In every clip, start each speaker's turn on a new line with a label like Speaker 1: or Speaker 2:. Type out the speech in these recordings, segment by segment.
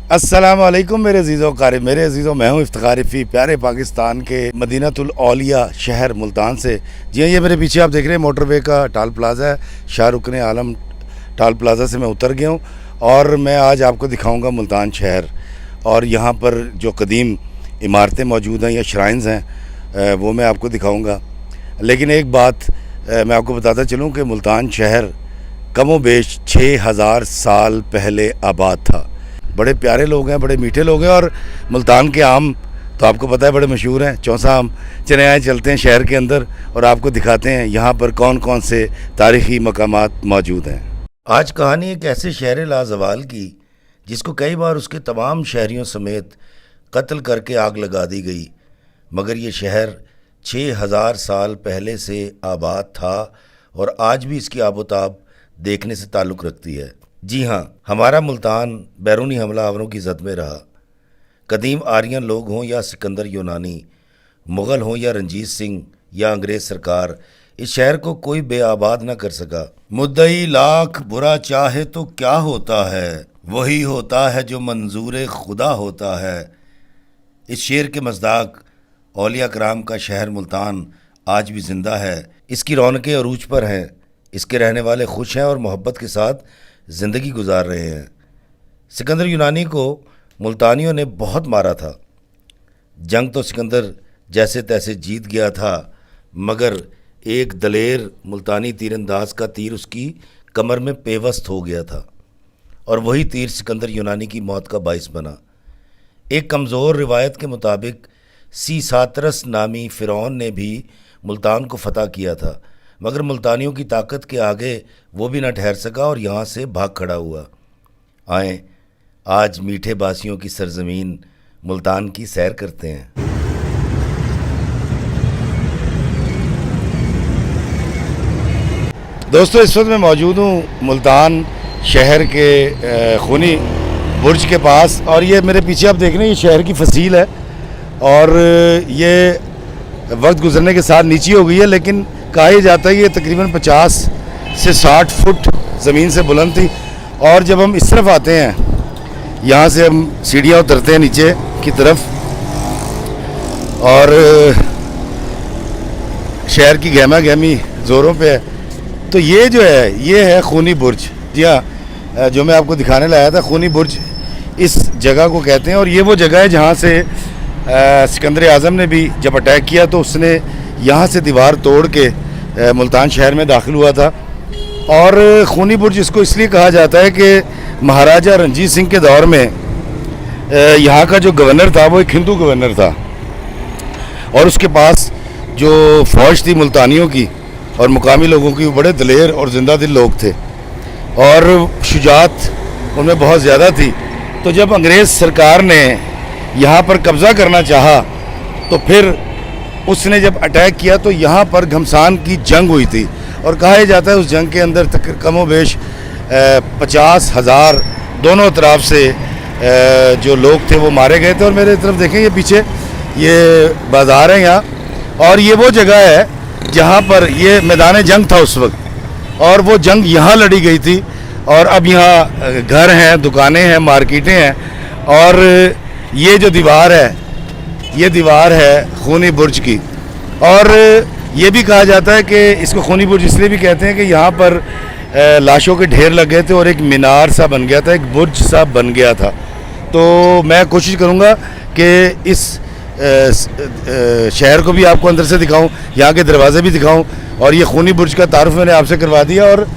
Speaker 1: अस्सलाम वालेकुम मेरे अजीज़ों कारी मेरे अजीज़ों, मैं हूँ इफ्तिखार रफ़ी, प्यारे पाकिस्तान के मदीनातुल औलिया शहर मुल्तान से। जी हाँ, ये मेरे पीछे आप देख रहे हैं मोटरवे का टाल प्लाज़ा है। शाहरुख आलम टाल प्लाज़ा से मैं उतर गया हूँ और मैं आज आपको दिखाऊँगा मुल्तान शहर। और यहाँ पर जो कदीम इमारतें मौजूद हैं या श्राइन्स हैं वो मैं आपको दिखाऊँगा। लेकिन एक बात मैं आपको बताता चलूँ कि मुल्तान शहर कमो बेश 6000 साल पहले आबाद था। बड़े प्यारे लोग हैं, बड़े मीठे लोग हैं। और मुल्तान के आम तो आपको पता है बड़े मशहूर हैं, चौसा आम। चले आए चलते हैं शहर के अंदर और आपको दिखाते हैं यहाँ पर कौन कौन से तारीख़ी मकामात मौजूद हैं। आज कहानी एक ऐसे शहर लाजवाल की जिसको कई बार उसके तमाम शहरियों समेत कत्ल करके आग लगा दी गई, मगर ये शहर 6000 साल पहले से आबाद था और आज भी इसकी आबोताब देखने से ताल्लुक़ रखती है। जी हाँ, हमारा मुल्तान बैरूनी हमलावरों की जद में रहा। कदीम आर्यन लोग हों या सिकंदर यूनानी, मुग़ल हों या रंजीत सिंह या अंग्रेज़ सरकार, इस शहर को कोई बेआबाद न कर सका। मुद्दई लाख बुरा चाहे तो क्या होता है, वही होता है जो मंजूर खुदा होता है। इस शेर के मज़दाक औलिया कराम का शहर मुल्तान आज भी ज़िंदा है। इसकी रौनकें अरूज पर हैं, इसके रहने वाले खुश हैं और मोहब्बत के साथ ज़िंदगी गुजार रहे हैं। सिकंदर यूनानी को मुल्तानियों ने बहुत मारा था। जंग तो सिकंदर जैसे तैसे जीत गया था, मगर एक दलेर मुल्तानी तीरंदाज का तीर उसकी कमर में पेवस्त हो गया था और वही तीर सिकंदर यूनानी की मौत का बाइस बना। एक कमज़ोर रिवायत के मुताबिक सीसातरस नामी फ़िरौन ने भी मुल्तान को फ़तह किया था, मगर मुल्तानियों की ताकत के आगे वो भी न ठहर सका और यहाँ से भाग खड़ा हुआ। आए आज मीठे बासियों की सरजमीन मुल्तान की सैर करते हैं। दोस्तों, इस वक्त मैं मौजूद हूँ मुल्तान शहर के खूनी बुर्ज के पास और ये मेरे पीछे आप देख रहे हैं ये शहर की फसील है और ये वक्त गुजरने के साथ नीची हो गई है, लेकिन कहा ही जाता है ये तकरीबन 50 से 60 फुट ज़मीन से बुलंद थी। और जब हम इस तरफ आते हैं, यहाँ से हम सीढ़ियाँ उतरते हैं नीचे की तरफ और शहर की गहमा गहमी ज़ोरों पे है। तो ये जो है ये है खूनी बुर्ज। जी हाँ, जो मैं आपको दिखाने लाया था, खूनी बुर्ज इस जगह को कहते हैं। और ये वो जगह है जहाँ से सिकंदर आज़म ने भी जब अटैक किया तो उसने यहाँ से दीवार तोड़ के मुल्तान शहर में दाखिल हुआ था। और खूनी बुर्ज इसको इसलिए कहा जाता है कि महाराजा रंजीत सिंह के दौर में यहाँ का जो गवर्नर था वो एक हिंदू गवर्नर था और उसके पास जो फ़ौज थी मुल्तानियों की और मुकामी लोगों की, वो बड़े दलेर और ज़िंदा दिल लोग थे और शुजात उनमें बहुत ज़्यादा थी। तो जब अंग्रेज़ सरकार ने यहाँ पर कब्ज़ा करना चाहा तो फिर उसने जब अटैक किया तो यहाँ पर घमसान की जंग हुई थी और कहा जाता है उस जंग के अंदर कमो बेश 50,000 दोनों तरफ से जो लोग थे वो मारे गए थे। और मेरे तरफ देखें, ये पीछे ये बाज़ार है यहाँ और ये वो जगह है जहाँ पर ये मैदान जंग था उस वक्त और वो जंग यहाँ लड़ी गई थी। और अब यहाँ घर हैं, दुकानें हैं, मार्केटें हैं और ये जो दीवार है ये दीवार है खूनी बुर्ज की। और ये भी कहा जाता है कि इसको खूनी बुर्ज इसलिए भी कहते हैं कि यहाँ पर लाशों के ढेर लग गए थे और एक मीनार सा बन गया था, एक बुर्ज सा बन गया था। तो मैं कोशिश करूँगा कि इस शहर को भी आपको अंदर से दिखाऊं, यहाँ के दरवाज़े भी दिखाऊं। और ये खूनी बुर्ज का तारुफ मैंने आपसे करवा दिया और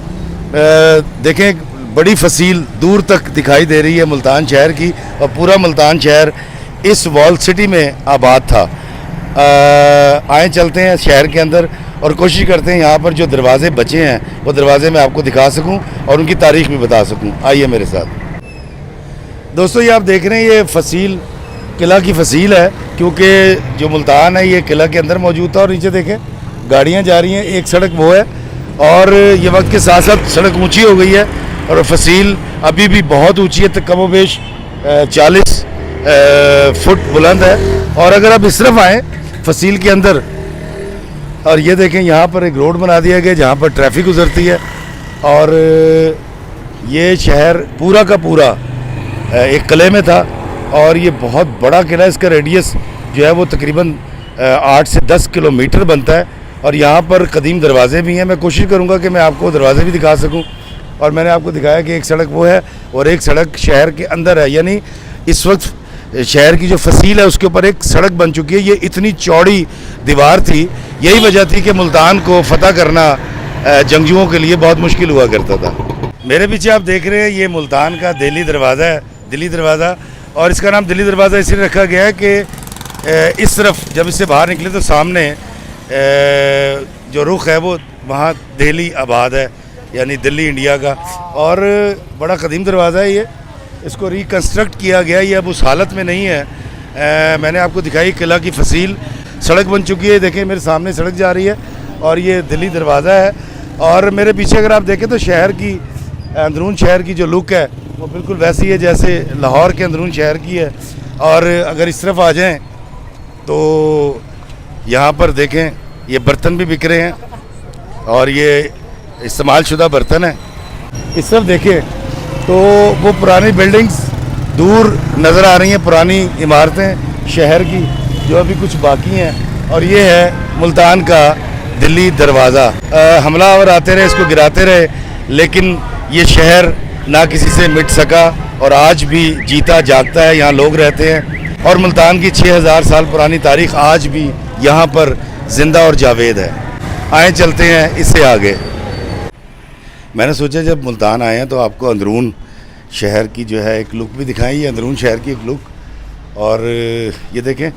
Speaker 1: देखें बड़ी फसील दूर तक दिखाई दे रही है मुल्तान शहर की और पूरा मुल्तान शहर इस वॉल सिटी में आबाद था। आए चलते हैं शहर के अंदर और कोशिश करते हैं यहाँ पर जो दरवाज़े बचे हैं वो दरवाज़े मैं आपको दिखा सकूँ और उनकी तारीख़ भी बता सकूँ। आइए मेरे साथ। दोस्तों, ये आप देख रहे हैं ये फसील किला की फसील है, क्योंकि जो मुल्तान है ये किला के अंदर मौजूद था। और नीचे देखें गाड़ियाँ जा रही हैं, एक सड़क वो है और ये वक्त के साथ साथ सड़क ऊँची हो गई है और फसील अभी भी बहुत ऊँची है, तकरीबन 40 फुट बुलंद है। और अगर आप इस तरफ आएँ फसील के अंदर और ये देखें यहाँ पर एक रोड बना दिया गया जहाँ पर ट्रैफिक गुजरती है और ये शहर पूरा का पूरा एक किले में था और ये बहुत बड़ा किला है। इसका रेडियस जो है वो तकरीबन 8 से 10 किलोमीटर बनता है और यहाँ पर कदीम दरवाजे भी हैं। मैं कोशिश करूँगा कि मैं आपको दरवाजे भी दिखा सकूँ। और मैंने आपको दिखाया कि एक सड़क वो है और एक सड़क शहर के अंदर है, यानी इस वक्त शहर की जो फसील है उसके ऊपर एक सड़क बन चुकी है। ये इतनी चौड़ी दीवार थी, यही वजह थी कि मुल्तान को फतह करना जंगजुओं के लिए बहुत मुश्किल हुआ करता था। मेरे पीछे आप देख रहे हैं ये मुल्तान का दिल्ली दरवाज़ा है, दिल्ली दरवाज़ा। और इसका नाम दिल्ली दरवाज़ा इसलिए रखा गया है कि इस तरफ जब इससे बाहर निकले तो सामने जो रुख है वो वहाँ दिल्ली आबाद है, यानी दिल्ली इंडिया का। और बड़ा कदीम दरवाज़ा है ये, इसको रिकन्स्ट्रक्ट किया गया, ये अब उस हालत में नहीं है। मैंने आपको दिखाई किला की फसील, सड़क बन चुकी है। देखें मेरे सामने सड़क जा रही है और ये दिल्ली दरवाज़ा है। और मेरे पीछे अगर आप देखें तो शहर की अंदरून शहर की जो लुक है वो बिल्कुल वैसी है जैसे लाहौर के अंदरून शहर की है। और अगर इस तरफ आ जाएं तो यहाँ पर देखें ये बर्तन भी बिक रहे हैं और ये इस्तेमाल शुदा बर्तन है। इस तरफ देखें तो वो पुरानी बिल्डिंग्स दूर नज़र आ रही हैं, पुरानी इमारतें शहर की जो अभी कुछ बाकी हैं। और ये है मुल्तान का दिल्ली दरवाज़ा। हमलावर आते रहे, इसको गिराते रहे, लेकिन ये शहर ना किसी से मिट सका और आज भी जीता जागता है। यहाँ लोग रहते हैं और मुल्तान की 6000 साल पुरानी तारीख आज भी यहाँ पर जिंदा और जावेद है। आए चलते हैं इससे आगे। मैंने सोचा जब मुल्तान आए हैं तो आपको अंदरून शहर की जो है एक लुक भी दिखाएं। ये अंदरून शहर की एक लुक। और ये देखें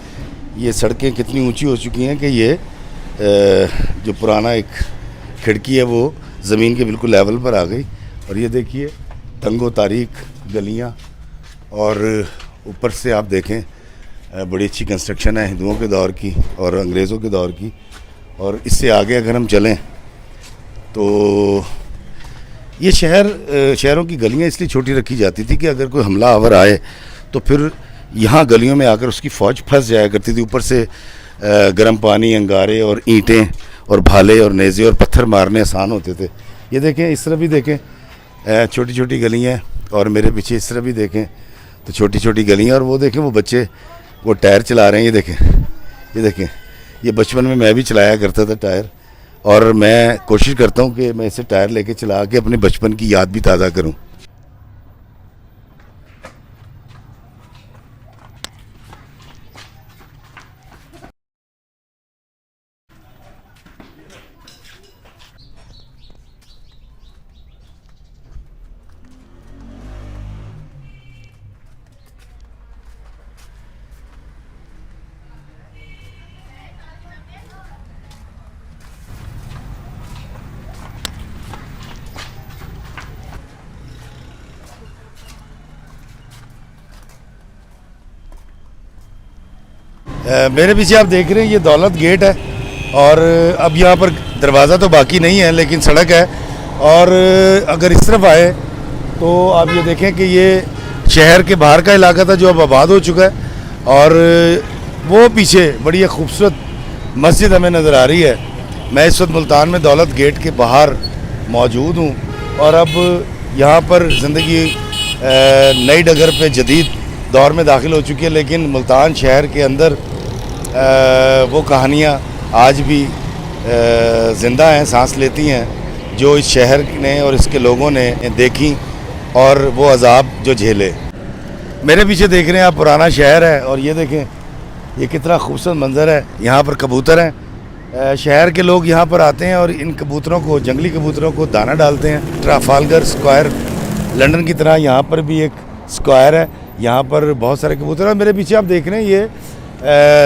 Speaker 1: ये सड़कें कितनी ऊंची हो चुकी हैं कि ये जो पुराना एक खिड़की है वो ज़मीन के बिल्कुल लेवल पर आ गई। और ये देखिए तंगो तारीख गलियां और ऊपर से आप देखें बड़ी अच्छी कंस्ट्रक्शन है हिंदुओं के दौर की और अंग्रेज़ों के दौर की। और इससे आगे अगर हम चलें तो ये शहरों की गलियां इसलिए छोटी रखी जाती थी कि अगर कोई हमला आवर आए तो फिर यहाँ गलियों में आकर उसकी फ़ौज फंस जाया करती थी। ऊपर से गर्म पानी, अंगारे और ईंटें और भाले और नेज़े और पत्थर मारने आसान होते थे। ये देखें इस तरह भी देखें छोटी छोटी गलियाँ। और मेरे पीछे इस तरह भी देखें तो छोटी छोटी गलियाँ। और वो देखें वो बच्चे वो टायर चला रहे हैं। ये देखें ये बचपन में मैं भी चलाया करता था टायर। और मैं कोशिश करता हूँ कि मैं इसे टायर लेके चला के अपने बचपन की याद भी ताज़ा करूँ। मेरे पीछे आप देख रहे हैं ये दौलत गेट है। और अब यहाँ पर दरवाज़ा तो बाकी नहीं है लेकिन सड़क है। और अगर इस तरफ आए तो आप ये देखें कि ये शहर के बाहर का इलाका था जो अब आबाद हो चुका है। और वो पीछे बड़ी खूबसूरत मस्जिद हमें नज़र आ रही है। मैं इस वक्त मुल्तान में दौलत गेट के बाहर मौजूद हूँ। और अब यहाँ पर ज़िंदगी नई डगर पे जदीद दौर में दाखिल हो चुकी है। लेकिन मुल्तान शहर के अंदर वो कहानियाँ आज भी ज़िंदा हैं, सांस लेती हैं, जो इस शहर ने और इसके लोगों ने देखी और वो अजाब जो झेले। मेरे पीछे देख रहे हैं आप पुराना शहर है। और ये देखें ये कितना खूबसूरत मंज़र है। यहाँ पर कबूतर हैं। शहर के लोग यहाँ पर आते हैं और इन कबूतरों को, जंगली कबूतरों को दाना डालते हैं। ट्राफालगर स्क्वायर लंदन की तरह यहाँ पर भी एक स्क्वायर है, यहाँ पर बहुत सारे कबूतर हैं। मेरे पीछे आप देख रहे हैं ये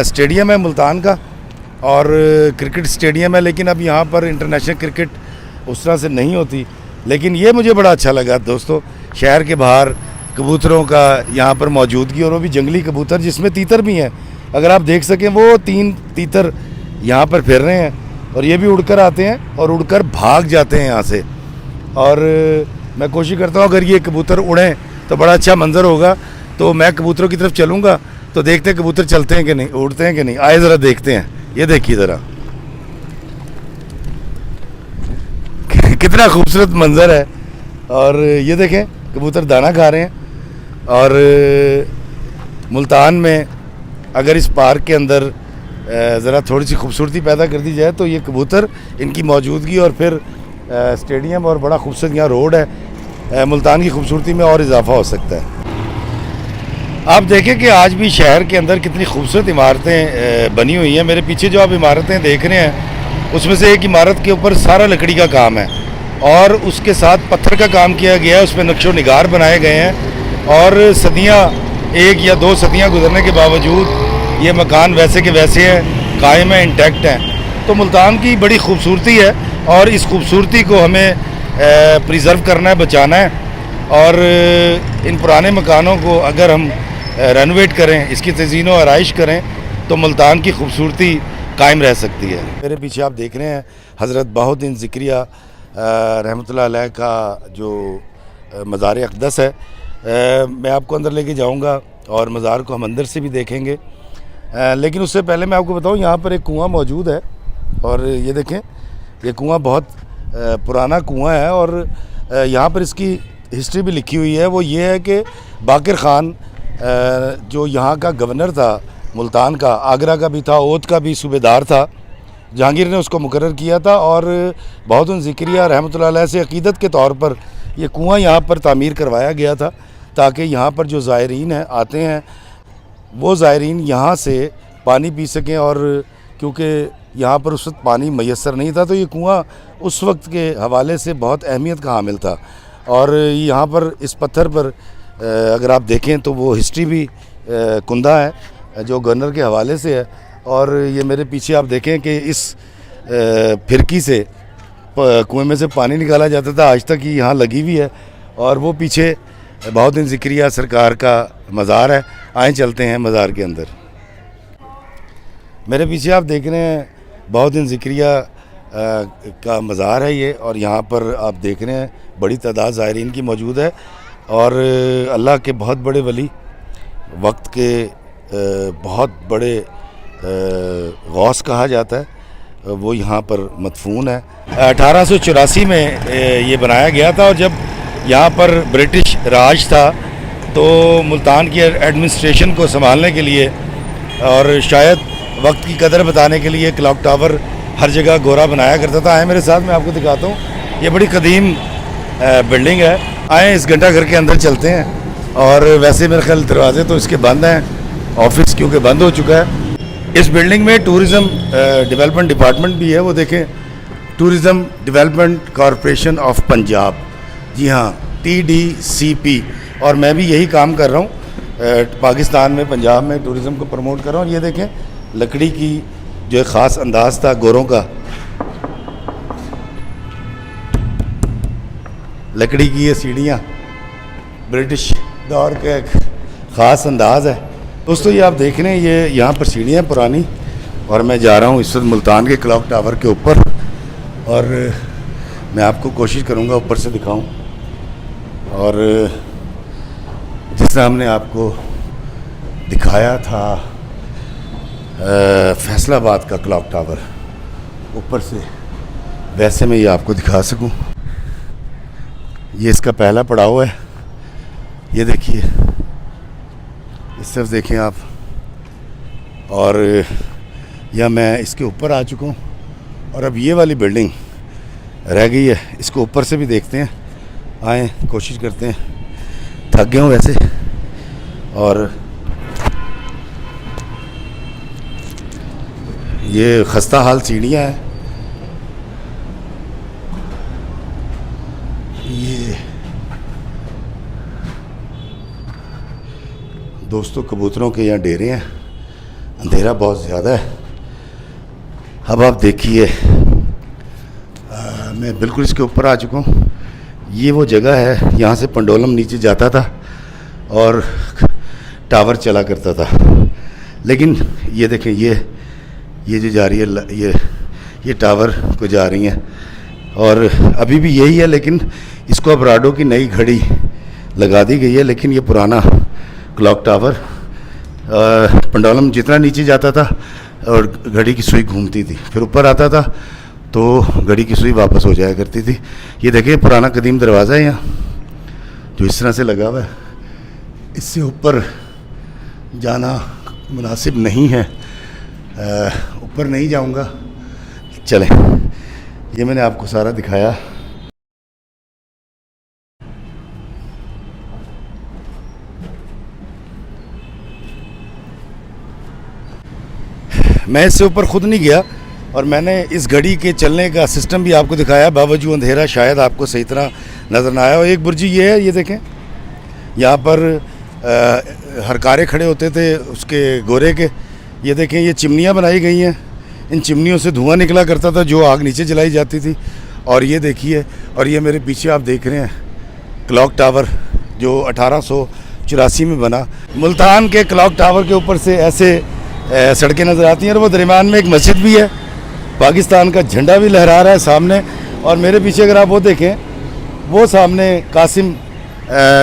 Speaker 1: स्टेडियम है मुल्तान का और क्रिकेट स्टेडियम है। लेकिन अब यहाँ पर इंटरनेशनल क्रिकेट उस तरह से नहीं होती। लेकिन ये मुझे बड़ा अच्छा लगा दोस्तों, शहर के बाहर कबूतरों का यहाँ पर मौजूदगी, और वो भी जंगली कबूतर जिसमें तीतर भी हैं। अगर आप देख सकें वो 3 तीतर यहाँ पर फिर रहे हैं और ये भी उड़कर आते हैं और उड़कर भाग जाते हैं यहाँ से। और मैं कोशिश करता हूँ अगर ये कबूतर उड़ें तो बड़ा अच्छा मंजर होगा। तो मैं कबूतरों की तरफ चलूँगा तो देखते हैं कबूतर चलते हैं कि नहीं, उड़ते हैं कि नहीं। आए ज़रा देखते हैं। ये देखिए ज़रा कितना खूबसूरत मंजर है। और ये देखें कबूतर दाना खा रहे हैं। और मुल्तान में अगर इस पार्क के अंदर ज़रा थोड़ी सी खूबसूरती पैदा कर दी जाए तो ये कबूतर, इनकी मौजूदगी और फिर स्टेडियम और बड़ा खूबसूरत यहाँ रोड है, मुल्तान की खूबसूरती में और इजाफा हो सकता है। आप देखें कि आज भी शहर के अंदर कितनी खूबसूरत इमारतें बनी हुई हैं। मेरे पीछे जो आप इमारतें देख रहे हैं उसमें से एक इमारत के ऊपर सारा लकड़ी का काम है और उसके साथ पत्थर का काम किया गया है, उसमें नक्शो निगार बनाए गए हैं और सदियाँ, 1 या 2 सदियाँ गुजरने के बावजूद ये मकान वैसे के वैसे हैं, कायम है, इंटैक्ट हैं। तो मुल्तान की बड़ी खूबसूरती है और इस खूबसूरती को हमें प्रिजर्व करना है, बचाना है और इन पुराने मकानों को अगर हम रेनोवेट करें, इसकी तज़ीन व आराइश करें तो मुल्तान की खूबसूरती कायम रह सकती है। मेरे पीछे आप देख रहे हैं हज़रत बहाउद्दीन ज़िक्रिया रहमतुल्लाह अलैह का जो मज़ार अक़दस है। मैं आपको अंदर लेके जाऊंगा और मज़ार को हम अंदर से भी देखेंगे, लेकिन उससे पहले मैं आपको बताऊं यहाँ पर एक कुआं मौजूद है और ये देखें, ये कुआं बहुत पुराना कुआं है और यहाँ पर इसकी हिस्ट्री भी लिखी हुई है। वो ये है कि बाकिर ख़ान जो यहाँ का गवर्नर था मुल्तान का, आगरा का भी था, ओध का भी सूबेदार था, जहांगीर ने उसको मुकर्रर किया था और बहाउद्दीन ज़िक्रिया रहमतुल्लाह अलैह से अक़ीदत के तौर पर ये कुआं यहाँ पर तामीर करवाया गया था ताकि यहाँ पर जो ज़ायरीन हैं आते हैं वो ज़ायरीन यहाँ से पानी पी सकें। और क्योंकि यहाँ पर उस वक्त पानी मैसर नहीं था तो ये कुआं उस वक्त के हवाले से बहुत अहमियत का हामिल था। और यहाँ पर इस पत्थर पर अगर आप देखें तो वो हिस्ट्री भी कुंदा है जो गवर्नर के हवाले से है। और ये मेरे पीछे आप देखें कि इस फिरकी से कुएं में से पानी निकाला जाता था, आज तक ही यहाँ लगी हुई है। और वो पीछे बहाउद्दीन ज़िक्रिया सरकार का मज़ार है। आए चलते हैं मज़ार के अंदर। मेरे पीछे आप देख रहे हैं बहाउद्दीन ज़िक्रिया का मज़ार है ये, और यहाँ पर आप देख रहे हैं बड़ी तादाद ज़ायरीन की मौजूद है और अल्लाह के बहुत बड़े वली, वक्त के बहुत बड़े गौस कहा जाता है, वो यहाँ पर मदफून है। 1884 में ये बनाया गया था और जब यहाँ पर ब्रिटिश राज था तो मुल्तान की एडमिनिस्ट्रेशन को संभालने के लिए और शायद वक्त की कदर बताने के लिए क्लॉक टावर हर जगह गोरा बनाया करता था। आए मेरे साथ, मैं आपको दिखाता हूँ, ये बड़ी कदीम बिल्डिंग है। आए इस घंटा घर के अंदर चलते हैं। और वैसे मेरे ख्याल दरवाजे तो इसके बंद हैं, ऑफिस क्योंकि बंद हो चुका है। इस बिल्डिंग में टूरिज़म डेवलपमेंट डिपार्टमेंट भी है, वो देखें, tourism development corporation of Punjab, जी हाँ, TDCP। और मैं भी यही काम कर रहा हूँ पाकिस्तान में, पंजाब में टूरिज़म को प्रमोट कर रहा हूँ। और ये देखें लकड़ी की जो एक ख़ास अंदाज़ था गोरों का, लकड़ी की ये सीढ़ियाँ ब्रिटिश दौर का एक ख़ास अंदाज़ है। दोस्तों ये आप देख रहे हैं, ये यहाँ पर सीढ़ियाँ पुरानी, और मैं जा रहा हूँ इस वक्त मुल्तान के क्लॉक टावर के ऊपर और मैं आपको कोशिश करूँगा ऊपर से दिखाऊँ। और जिस तरह हमने आपको दिखाया था फैसलाबाद का क्लॉक टावर ऊपर से, वैसे मैं ये आपको दिखा सकूं। ये इसका पहला पड़ाव है, ये देखिए, इस तरफ देखें आप। और या मैं इसके ऊपर आ चुका हूँ और अब ये वाली बिल्डिंग रह गई है, इसको ऊपर से भी देखते हैं। आए कोशिश करते हैं, थक गए हूँ वैसे। और ये खस्ता हाल सीढ़ियाँ हैं। ये दोस्तों कबूतरों के यहाँ डेरे हैं, अंधेरा बहुत ज़्यादा है। अब आप देखिए, मैं बिल्कुल इसके ऊपर आ चुका हूँ। ये वो जगह है, यहाँ से पंडोलम नीचे जाता था और टावर चला करता था। लेकिन ये देखें, ये जो जा रही है, ये टावर को जा रही हैं और अभी भी यही है, लेकिन इसको अब राडो की नई घड़ी लगा दी गई है। लेकिन ये पुराना क्लॉक टावर, पंडोलम जितना नीचे जाता था और घड़ी की सुई घूमती थी, फिर ऊपर आता था तो घड़ी की सुई वापस हो जाया करती थी। ये देखिए पुराना कदीम दरवाज़ा है यहाँ, जो इस तरह से लगा हुआ है। इससे ऊपर जाना मुनासिब नहीं है, ऊपर नहीं जाऊंगा। चलें, ये मैंने आपको सारा दिखाया। मैं इससे ऊपर खुद नहीं गया और मैंने इस घड़ी के चलने का सिस्टम भी आपको दिखाया, बावजूद अंधेरा शायद आपको सही तरह नज़र ना आया। और एक बुर्जी ये है, ये देखें, यहाँ पर हरकारे खड़े होते थे उसके गोरे के। ये देखें, ये चिमनियाँ बनाई गई हैं, इन चिमनियों से धुआं निकला करता था जो आग नीचे जलाई जाती थी। और ये देखिए, और ये मेरे पीछे आप देख रहे हैं क्लॉक टावर जो 1884 में बना। मुल्तान के क्लॉक टावर के ऊपर से ऐसे सड़कें नज़र आती हैं और वो दरमियान में एक मस्जिद भी है, पाकिस्तान का झंडा भी लहरा रहा है सामने। और मेरे पीछे अगर आप वो देखें, वो सामने कासिम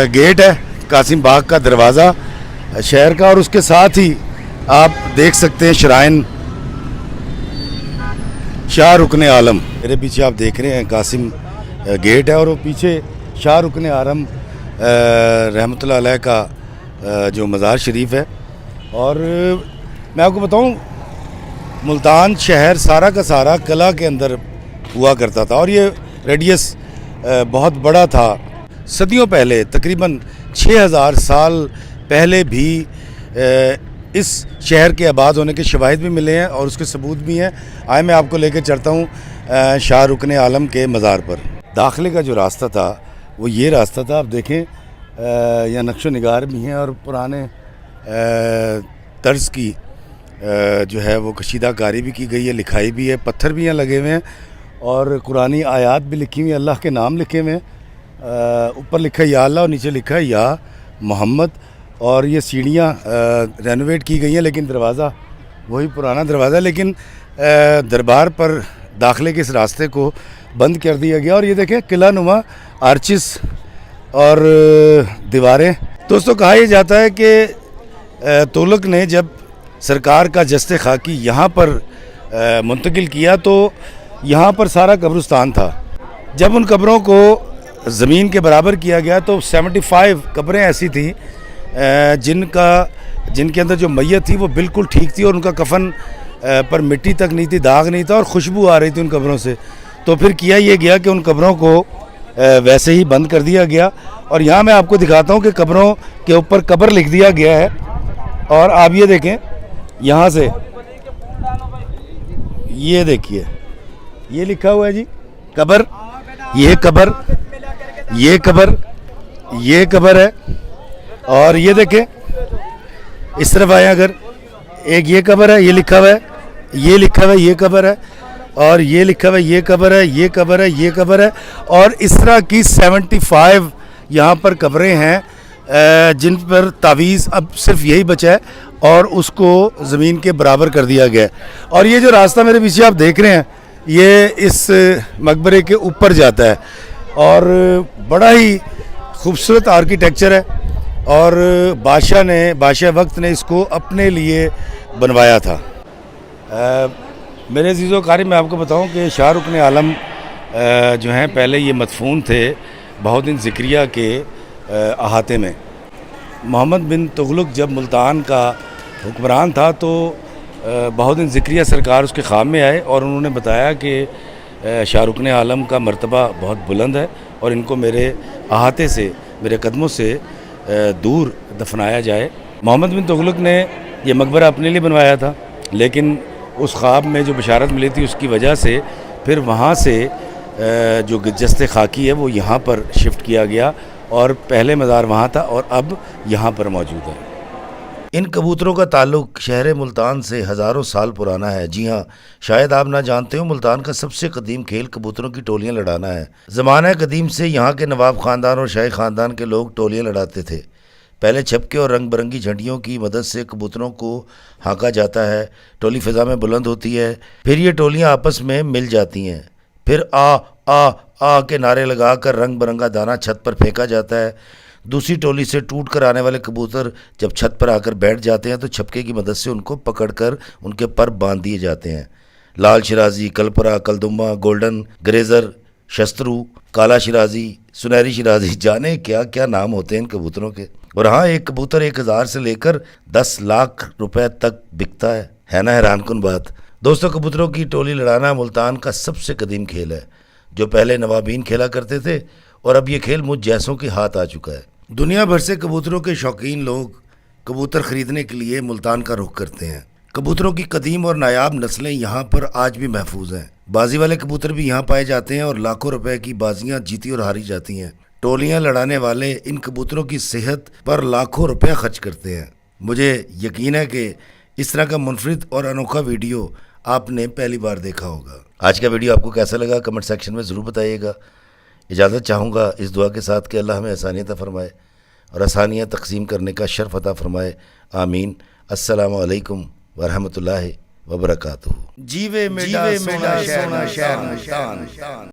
Speaker 1: गेट है, कासिम बाग का दरवाज़ा शहर का, और उसके साथ ही आप देख सकते हैं श्राइन शाह रुकन आलम। मेरे पीछे आप देख रहे हैं कासिम गेट है और वो पीछे शाह रुकन आलम रहमतुल्लाह अलैह का जो मज़ार शरीफ है। और मैं आपको बताऊं, मुल्तान शहर सारा का सारा कला के अंदर हुआ करता था और ये रेडियस बहुत बड़ा था। सदियों पहले, तकरीबन 6000 साल पहले भी इस शहर के आबाद होने के शवाहिद भी मिले हैं और उसके सबूत भी हैं। आए मैं आपको लेकर चलता हूँ शाह रुकन आलम के मज़ार पर। दाखिले का जो रास्ता था वो ये रास्ता था, आप देखें यहाँ नक्शो निगार भी हैं और पुराने तर्ज की जो है वो कशीदाकारी भी की गई है, लिखाई भी है, पत्थर भी यहाँ लगे हुए हैं और कुरानी आयात भी लिखी हुई हैं, अल्लाह के नाम लिखे हुए हैं। ऊपर लिखा है या अल्लाह और नीचे लिखा है या मोहम्मद। और ये सीढ़ियाँ रेनोवेट की गई हैं, लेकिन दरवाज़ा वही पुराना दरवाज़ा, लेकिन दरबार पर दाखिले के इस रास्ते को बंद कर दिया गया। और ये देखें किला नुमा आर्चिस और दीवारें। दोस्तों, कहा यह जाता है कि तुगलक ने जब सरकार का जस्ते खाकी यहाँ पर मुंतकिल किया तो यहाँ पर सारा कब्रिस्तान था। जब उन कब्रों को ज़मीन के बराबर किया गया तो 75 कब्रें ऐसी थी जिनके अंदर जो मैयत थी वो बिल्कुल ठीक थी और उनका कफन पर मिट्टी तक नहीं थी, दाग नहीं था और खुशबू आ रही थी उन कब्रों से। तो फिर किया ये गया कि उन कब्रों को वैसे ही बंद कर दिया गया। और यहाँ मैं आपको दिखाता हूँ कि कब्रों के ऊपर कब्र लिख दिया गया है। और आप ये देखें, यहाँ से ये देखिए, ये लिखा हुआ है जी कब्र, ये कब्र, ये कब्र, ये कब्र है। और ये देखें इस तरफ आए अगर, एक ये कब्र है, ये लिखा हुआ है, ये लिखा हुआ है, ये कब्र है, और ये लिखा हुआ है, ये कब्र है, ये कब्र है, ये कब्र है। और इस तरह की 75 यहाँ पर कब्रें हैं जिन पर तावीज़ अब सिर्फ यही बचा है और उसको ज़मीन के बराबर कर दिया गया है। और ये जो रास्ता मेरे पीछे आप देख रहे हैं, ये इस मकबरे के ऊपर जाता है और बड़ा ही खूबसूरत आर्किटेक्चर है और बादशाह वक्त ने इसको अपने लिए बनवाया था। मेरे अज़ीज़ो कारी, मैं आपको बताऊं कि शाह रुकन आलम जो हैं पहले ये मदफून थे बहाउद्दीन ज़िक्रिया के अहाते में। मोहम्मद बिन तुगलक जब मुल्तान का हुक्मरान था तो बहाउद्दीन ज़िक्रिया सरकार उसके ख़ाम में आए और उन्होंने बताया कि शाह रुकन आलम का मर्तबा बहुत बुलंद है और इनको मेरे अहाते से, मेरे कदमों से दूर दफनाया जाए। मोहम्मद बिन तुगलक ने यह मकबरा अपने लिए बनवाया था, लेकिन उस ख्वाब में जो बशारत मिली थी उसकी वजह से फिर वहाँ से जो जस्ते खाकी है वो यहाँ पर शिफ्ट किया गया और पहले मज़ार वहाँ था और अब यहाँ पर मौजूद है। इन कबूतरों का ताल्लुक़ शहर मुल्तान से हज़ारों साल पुराना है। जी हाँ, शायद आप ना जानते हो, मुल्तान का सबसे कदीम खेल कबूतरों की टोलियाँ लड़ाना है। ज़माना कदीम से यहाँ के नवाब ख़ानदान और शाही ख़ानदान के लोग टोलियाँ लड़ाते थे। पहले छपके और रंग बिरंगी झंडियों की मदद से कबूतरों को हाँका जाता है, टोली फ़िज़ा में बुलंद होती है, फिर ये टोलियाँ आपस में मिल जाती हैं, फिर आ के नारे लगाकर रंग बिरंगा दाना छत पर फेंका जाता है। दूसरी टोली से टूट कर आने वाले कबूतर जब छत पर आकर बैठ जाते हैं तो छपके की मदद से उनको पकड़कर उनके पर बांध दिए जाते हैं। लाल शिराजी, कलपरा, कलदुम्मा, गोल्डन, ग्रेज़र, शस्त्रु, काला शिराजी, सुनहरी शिराजी, जाने क्या क्या नाम होते हैं इन कबूतरों के। और हाँ, एक कबूतर 1,000 से लेकर 10 लाख रुपए तक बिकता है ना हैरानकुन बात। दोस्तों, कबूतरों की टोली लड़ाना मुल्तान का सबसे कदीम खेल है, जो पहले नवाबीन खेला करते थे और अब ये खेल मुझ जैसों के हाथ आ चुका है। दुनिया भर से कबूतरों के शौकीन लोग कबूतर खरीदने के लिए मुल्तान का रुख करते हैं। कबूतरों की कदीम और नायाब नस्लें यहाँ पर आज भी महफूज हैं। बाजी वाले कबूतर भी यहाँ पाए जाते हैं और लाखों रुपए की बाजियाँ जीती और हारी जाती हैं। टोलियाँ लड़ाने वाले इन कबूतरों की सेहत पर लाखों रुपया खर्च करते हैं। मुझे यकीन है कि इस तरह का मुनफरिद और अनोखा वीडियो आपने पहली बार देखा होगा। आज का वीडियो आपको कैसा लगा कमेंट सेक्शन में ज़रूर बताइएगा। इजाज़त चाहूँगा इस दुआ के साथ कि अल्लाह हमें आसानियत अता फरमाए और आसानियाँ तकसीम करने का शर्फ अता फरमाए। आमीन। अस्सलामु अलैकुम वरहमतुल्लाहि वबरकातुहू। जीवे मेरा सोना शहर मुल्तान।